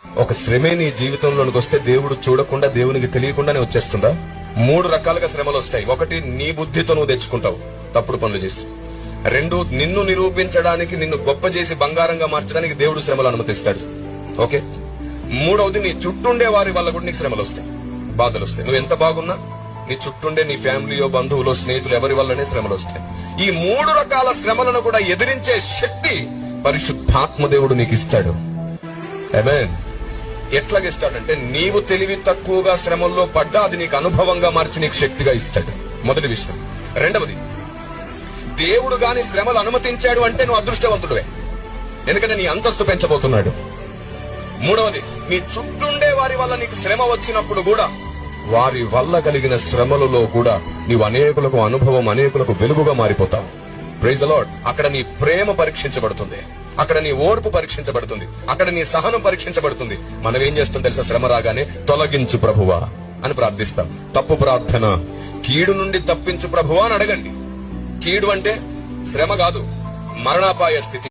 ఒక శ్రమే నీ జీవితంలోనికి వస్తే దేవుడు చూడకుండా, దేవునికి తెలియకుండానే వచ్చేస్తుందా? 3 రకాలుగా శ్రమలు వస్తాయి. ఒకటి, నీ బుద్ధితో నువ్వు తెచ్చుకుంటావు తప్పుడు పనులు చేసి. 2, నిన్ను నిరూపించడానికి, నిన్ను గొప్ప చేసి బంగారంగా మార్చడానికి దేవుడు శ్రమలు అనుమతిస్తాడు. ఓకే. 3వది, నీ చుట్టుండే వారి వల్ల కూడా నీకు శ్రమలు వస్తాయి, బాధలు వస్తాయి. నువ్వు ఎంత బాగున్నా నీ చుట్టుండే నీ ఫ్యామిలీయో, బంధువులో, స్నేహితులు ఎవరి వల్లనే శ్రమలు వస్తాయి. ఈ 3 రకాల శ్రమలను కూడా ఎదిరించే శక్తి పరిశుద్ధాత్మ దేవుడు నీకు ఇస్తాడు. ఆమేన్. ఎట్లాగిస్తాడంటే, నీవు తెలివి తక్కువగా శ్రమల్లో పడ్డా అది నీకు అనుభవంగా మార్చి నీకు శక్తిగా ఇస్తాడు. మొదటి విషయం. 2వది, దేవుడు గాని శ్రమలు అనుమతించాడు అంటే నువ్వు అదృష్టవంతుడివే, ఎందుకంటే నీ అంతస్తు పెంచబోతున్నాడు. 3వది, నీ చుట్టుండే వారి వల్ల నీకు శ్రమ వచ్చినప్పుడు కూడా, వారి వల్ల కలిగిన శ్రమలలో కూడా నీవు అనేకులకు అనుభవం, అనేకులకు వెలుగుగా మారిపోతావు. Praise the lord. అక్కడ నీ ప్రేమ పరీక్షించబడుతుంది, అక్కడ నీ ఓర్పు పరీక్షించబడుతుంది, అక్కడ నీ సహనం పరీక్షించబడుతుంది. మనం ఏం చేస్తాం తెలుసా? శ్రమ రాగానే తొలగించు ప్రభువా అని ప్రార్థిస్తాం. తప్పు ప్రార్థన. కీడు నుండి తప్పించు ప్రభువా అని అడగండి. కీడు అంటే శ్రమ కాదు, మరణాపాయ స్థితి.